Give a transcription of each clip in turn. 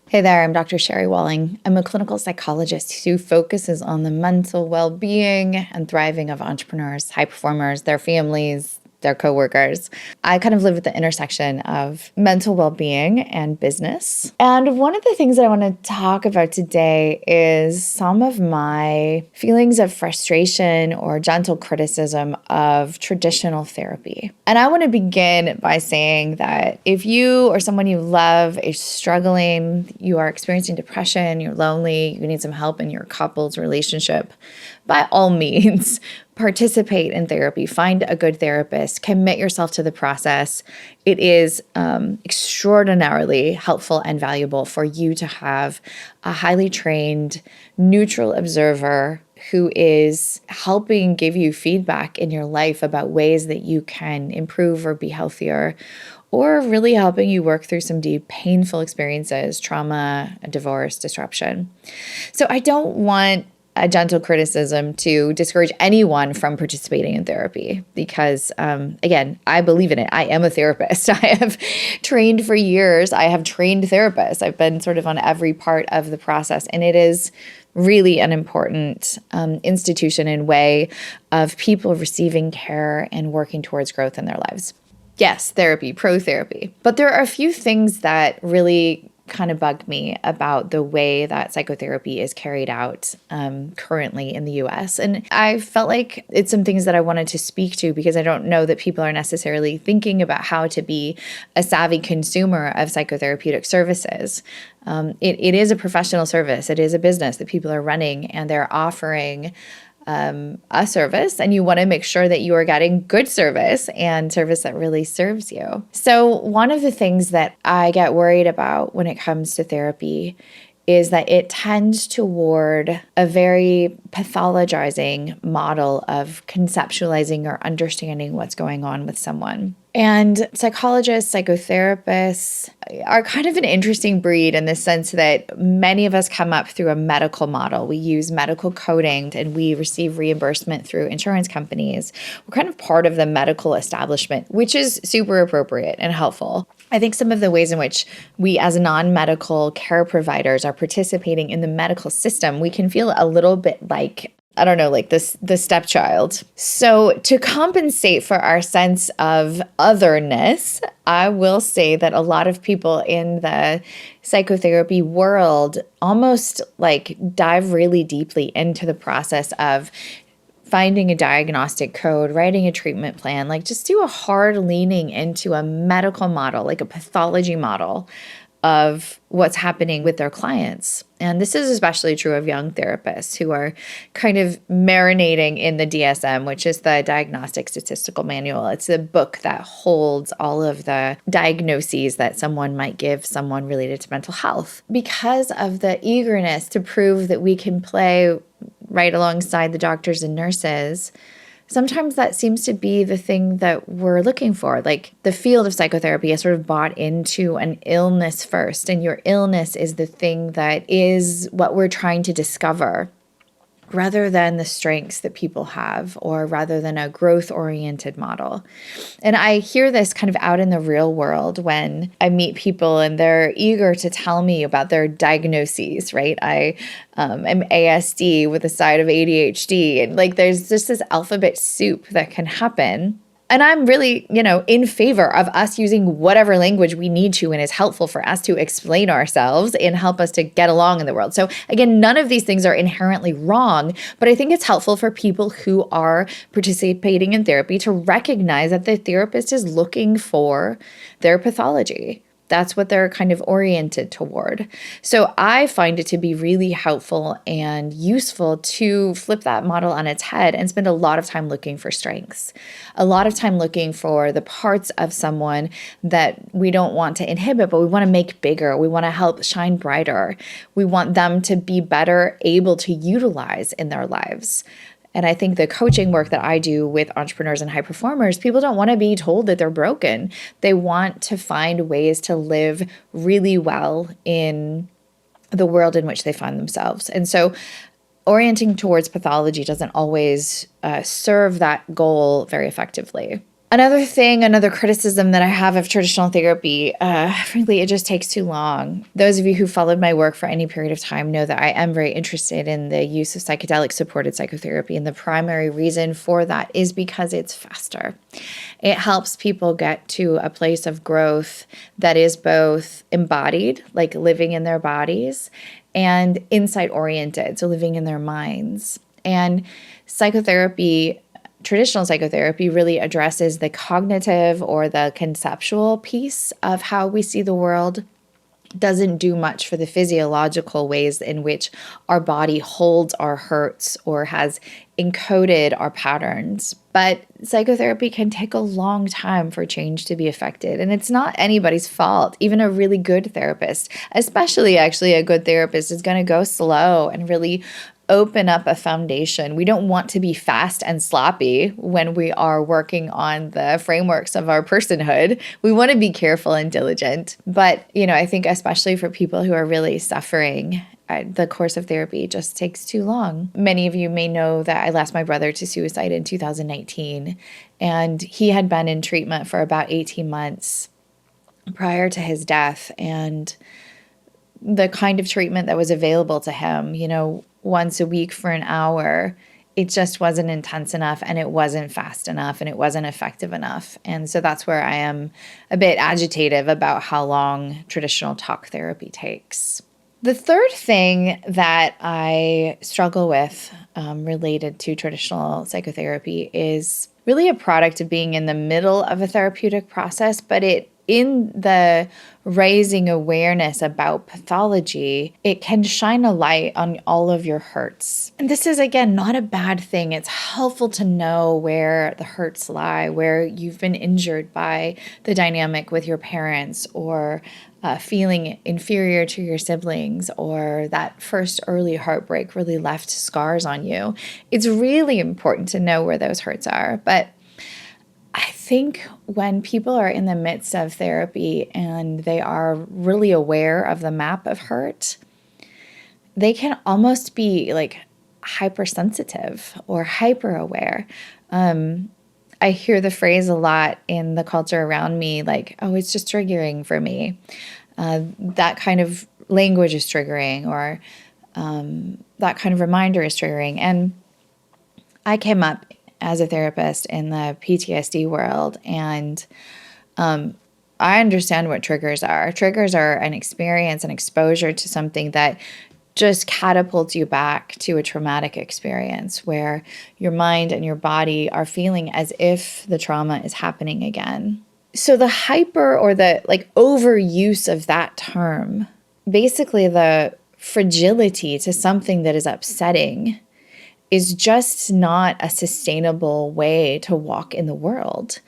Hey there, I'm Dr. Sherry Walling. I'm a clinical psychologist who focuses on the mental well-being and thriving of entrepreneurs, high performers, their families, their coworkers. I kind of live at the intersection of mental well-being and business. And one of the things that I want to talk about today is some of my feelings of frustration or gentle criticism of traditional therapy. And I want to begin by saying that if you or someone you love is struggling, you are experiencing depression, you're lonely, you need some help in your couple's relationship, by all means, participate in therapy, find a good therapist, commit yourself to the process. It is extraordinarily helpful and valuable for you to have a highly trained, neutral observer who is helping give you feedback in your life about ways that you can improve or be healthier, or really helping you work through some deep, painful experiences, trauma, divorce, disruption. So I don't want a gentle criticism to discourage anyone from participating in therapy because, again, I believe in it. I am a therapist. I have trained for years. I have trained therapists. I've been sort of on every part of the process, and it is really an important institution and way of people receiving care and working towards growth in their lives. Yes, therapy, pro-therapy. But there are a few things that really kind of bug me about the way that psychotherapy is carried out currently in the US. And I felt like it's some things that I wanted to speak to because I don't know that people are necessarily thinking about how to be a savvy consumer of psychotherapeutic services. It is a professional service. It is a business that people are running, and they're offering a service, and you want to make sure that you are getting good service and service that really serves you. So one of the things that I get worried about when it comes to therapy is that it tends toward a very pathologizing model of conceptualizing or understanding what's going on with someone. And psychologists, psychotherapists are kind of an interesting breed in the sense that many of us come up through a medical model. We use medical coding and we receive reimbursement through insurance companies. We're kind of part of the medical establishment, which is super appropriate and helpful. I think some of the ways in which we as non-medical care providers are participating in the medical system, we can feel a little bit like, I don't know, like the stepchild. So to compensate for our sense of otherness, I will say that a lot of people in the psychotherapy world almost like dive really deeply into the process of finding a diagnostic code, writing a treatment plan, like just do a hard leaning into a medical model, like a pathology model of what's happening with their clients. And this is especially true of young therapists who are kind of marinating in the DSM, which is the Diagnostic Statistical Manual. It's a book that holds all of the diagnoses that someone might give someone related to mental health. Because of the eagerness to prove that we can play right alongside the doctors and nurses, sometimes that seems to be the thing that we're looking for. Like the field of psychotherapy is sort of bought into an illness first, and your illness is the thing that is what we're trying to discover, rather than the strengths that people have, or rather than a growth-oriented model. And I hear this kind of out in the real world when I meet people and they're eager to tell me about their diagnoses, right? I am ASD with a side of ADHD, and like there's just this alphabet soup that can happen. And I'm really, in favor of us using whatever language we need to and is helpful for us to explain ourselves and help us to get along in the world. So again, none of these things are inherently wrong, but I think it's helpful for people who are participating in therapy to recognize that the therapist is looking for their pathology. That's what they're kind of oriented toward. So I find it to be really helpful and useful to flip that model on its head and spend a lot of time looking for strengths, a lot of time looking for the parts of someone that we don't want to inhibit, but we want to make bigger. We want to help shine brighter. We want them to be better able to utilize in their lives. And I think the coaching work that I do with entrepreneurs and high performers, people don't want to be told that they're broken. They want to find ways to live really well in the world in which they find themselves. And so orienting towards pathology doesn't always serve that goal very effectively. Another criticism that I have of traditional therapy, frankly, it just takes too long. Those of you who followed my work for any period of time know that I am very interested in the use of psychedelic-supported psychotherapy, and the primary reason for that is because it's faster. It helps people get to a place of growth that is both embodied, like living in their bodies, and insight-oriented, so living in their minds. And psychotherapy, traditional psychotherapy, really addresses the cognitive or the conceptual piece of how we see the world. Doesn't do much for the physiological ways in which our body holds our hurts or has encoded our patterns. But psychotherapy can take a long time for change to be effected. And it's not anybody's fault. Even a really good therapist, especially actually a good therapist, is going to go slow and really open up a foundation. We don't want to be fast and sloppy when we are working on the frameworks of our personhood. We want to be careful and diligent. But, I think especially for people who are really suffering, the course of therapy just takes too long. Many of you may know that I lost my brother to suicide in 2019, and he had been in treatment for about 18 months prior to his death. And the kind of treatment that was available to him, once a week for an hour, it just wasn't intense enough, and it wasn't fast enough, and it wasn't effective enough. And so that's where I am a bit agitative about how long traditional talk therapy takes. The third thing that I struggle with related to traditional psychotherapy is really a product of being in the middle of a therapeutic process, but in the raising awareness about pathology, it can shine a light on all of your hurts. And this is, again, not a bad thing. It's helpful to know where the hurts lie, where you've been injured by the dynamic with your parents, or feeling inferior to your siblings, or that first early heartbreak really left scars on you. It's really important to know where those hurts are. But I think when people are in the midst of therapy and they are really aware of the map of hurt, they can almost be like hypersensitive or hyper aware. I hear the phrase a lot in the culture around me, like, oh, it's just triggering for me. That kind of language is triggering, or that kind of reminder is triggering. And I came up as a therapist in the PTSD world, and I understand what triggers are. Triggers are an experience, an exposure to something that just catapults you back to a traumatic experience where your mind and your body are feeling as if the trauma is happening again. So the hyper, or the overuse of that term, basically the fragility to something that is upsetting, is just not a sustainable way to walk in the world.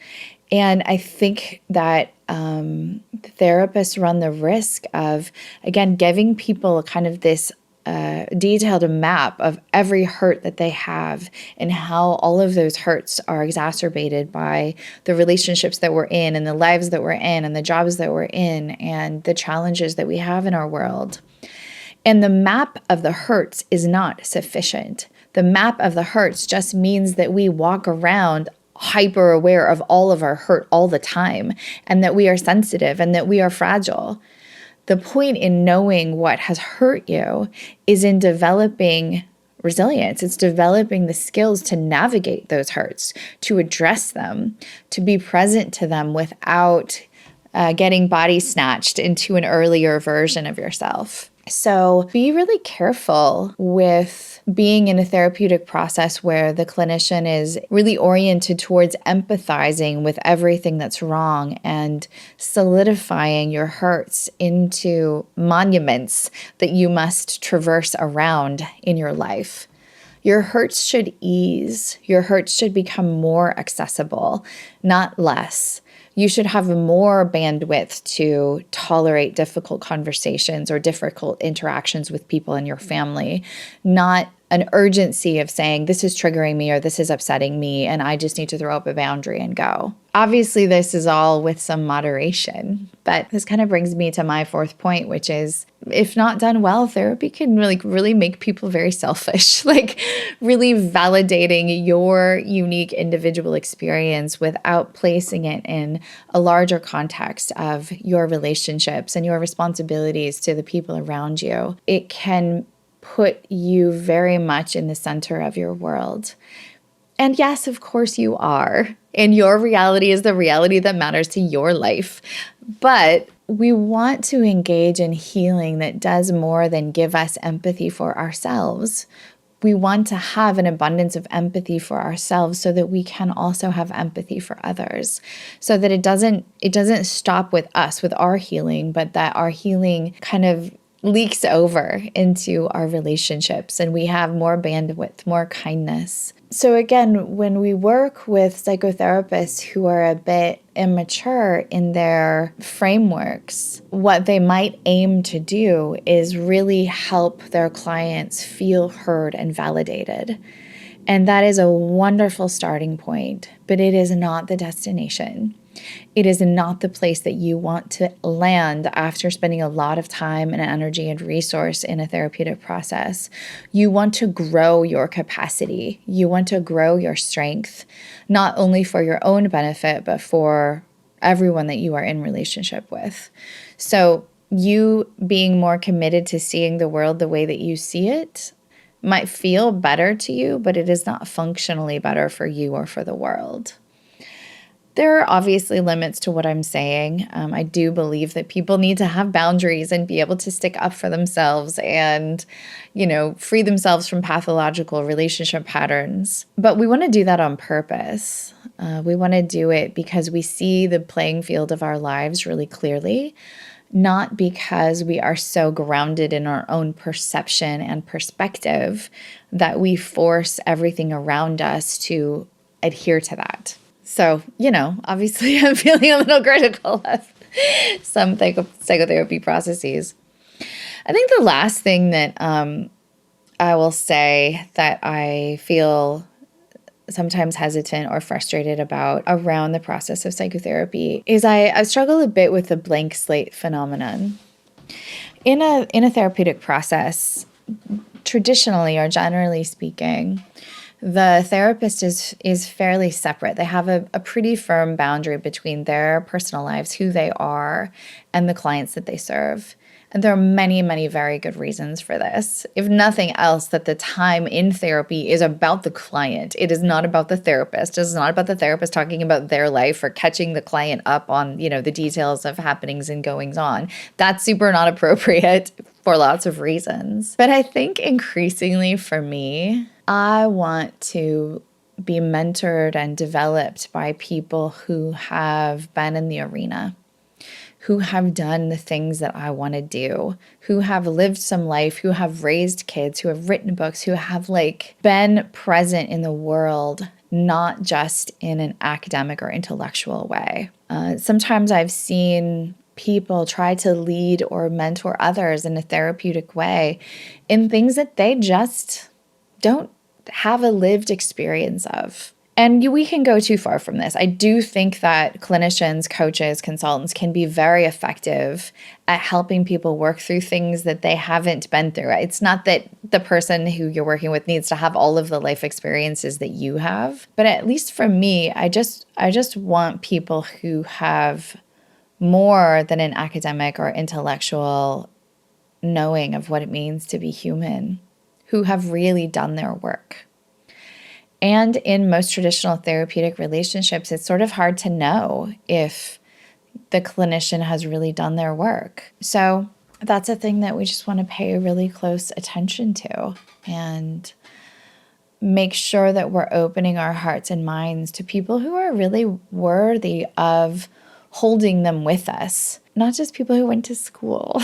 And I think that therapists run the risk of, again, giving people kind of this detailed map of every hurt that they have, and how all of those hurts are exacerbated by the relationships that we're in, and the lives that we're in, and the jobs that we're in, and the challenges that we have in our world. And the map of the hurts is not sufficient. The map of the hurts just means that we walk around hyper aware of all of our hurt all the time, and that we are sensitive, and that we are fragile. The point in knowing what has hurt you is in developing resilience. It's developing the skills to navigate those hurts, to address them, to be present to them without getting body snatched into an earlier version of yourself. So be really careful with being in a therapeutic process where the clinician is really oriented towards empathizing with everything that's wrong and solidifying your hurts into monuments that you must traverse around in your life. Your hurts should ease. Your hurts should become more accessible, not less. You should have more bandwidth to tolerate difficult conversations or difficult interactions with people in your family, not an urgency of saying, this is triggering me or this is upsetting me, and I just need to throw up a boundary and go. Obviously, this is all with some moderation, but this kind of brings me to my fourth point, which is, if not done well, therapy can really make people very selfish, like really validating your unique individual experience without placing it in a larger context of your relationships and your responsibilities to the people around you. It can put you very much in the center of your world. And yes, of course you are. And your reality is the reality that matters to your life. But we want to engage in healing that does more than give us empathy for ourselves. We want to have an abundance of empathy for ourselves so that we can also have empathy for others. So that it doesn't stop with us, with our healing, but that our healing kind of leaks over into our relationships and we have more bandwidth, more kindness. So again, when we work with psychotherapists who are a bit immature in their frameworks, what they might aim to do is really help their clients feel heard and validated. And that is a wonderful starting point, but it is not the destination. It is not the place that you want to land after spending a lot of time and energy and resource in a therapeutic process. You want to grow your capacity. You want to grow your strength, not only for your own benefit, but for everyone that you are in relationship with. So you being more committed to seeing the world the way that you see it might feel better to you, but it is not functionally better for you or for the world. There are obviously limits to what I'm saying. I do believe that people need to have boundaries and be able to stick up for themselves and, free themselves from pathological relationship patterns. But we want to do that on purpose. We want to do it because we see the playing field of our lives really clearly, not because we are so grounded in our own perception and perspective that we force everything around us to adhere to that. So, obviously I'm feeling a little critical of some psychotherapy processes. I think the last thing that I will say that I feel sometimes hesitant or frustrated about around the process of psychotherapy is I struggle a bit with the blank slate phenomenon. In a therapeutic process, traditionally or generally speaking, the therapist is fairly separate. They have a pretty firm boundary between their personal lives, who they are, and the clients that they serve. And there are many, many very good reasons for this. If nothing else, that the time in therapy is about the client. It is not about the therapist. It's not about the therapist talking about their life or catching the client up on, the details of happenings and goings on. That's super not appropriate for lots of reasons. But I think increasingly for me, I want to be mentored and developed by people who have been in the arena, who have done the things that I want to do, who have lived some life, who have raised kids, who have written books, who have been present in the world, not just in an academic or intellectual way. Sometimes I've seen people try to lead or mentor others in a therapeutic way in things that they just don't have a lived experience of. And we can go too far from this. I do think that clinicians, coaches, consultants can be very effective at helping people work through things that they haven't been through. It's not that the person who you're working with needs to have all of the life experiences that you have, but at least for me, I just want people who have more than an academic or intellectual knowing of what it means to be human, who have really done their work. And in most traditional therapeutic relationships, it's sort of hard to know if the clinician has really done their work. So that's a thing that we just want to pay really close attention to and make sure that we're opening our hearts and minds to people who are really worthy of holding them with us, not just people who went to school.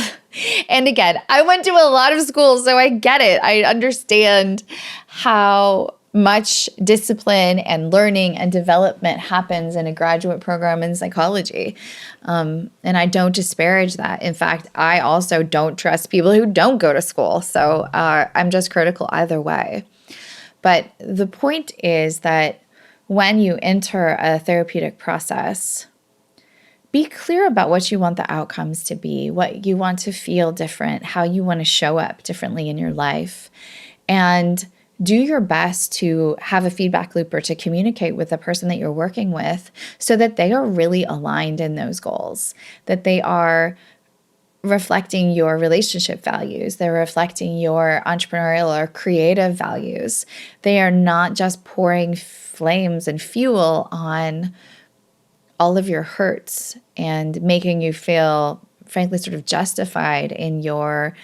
And again, I went to a lot of schools, so I get it. I understand how much discipline and learning and development happens in a graduate program in psychology. And I don't disparage that. In fact, I also don't trust people who don't go to school. So I'm just critical either way. But the point is that when you enter a therapeutic process, be clear about what you want the outcomes to be, what you want to feel different, how you want to show up differently in your life, and do your best to have a feedback loop or to communicate with the person that you're working with so that they are really aligned in those goals, that they are reflecting your relationship values, they're reflecting your entrepreneurial or creative values. They are not just pouring flames and fuel on all of your hurts and making you feel, frankly, sort of justified in your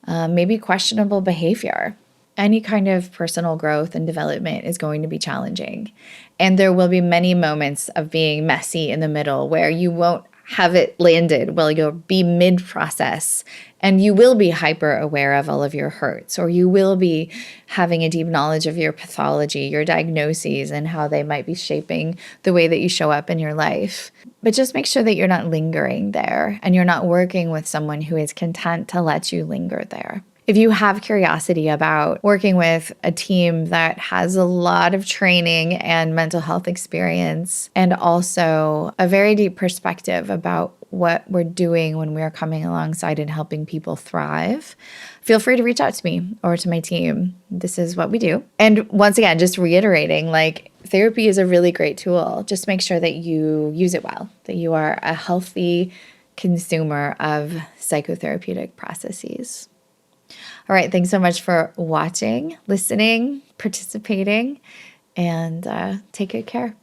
maybe questionable behavior. Any kind of personal growth and development is going to be challenging. And there will be many moments of being messy in the middle where you won't have it landed. Well, you'll be mid-process and you will be hyper aware of all of your hurts, or you will be having a deep knowledge of your pathology, your diagnoses, and how they might be shaping the way that you show up in your life. But just make sure that you're not lingering there and you're not working with someone who is content to let you linger there. If you have curiosity about working with a team that has a lot of training and mental health experience, and also a very deep perspective about what we're doing when we're coming alongside and helping people thrive, feel free to reach out to me or to my team. This is what we do. And once again, just reiterating, like, therapy is a really great tool. Just make sure that you use it well, that you are a healthy consumer of psychotherapeutic processes. All right, thanks so much for watching, listening, participating, and take good care.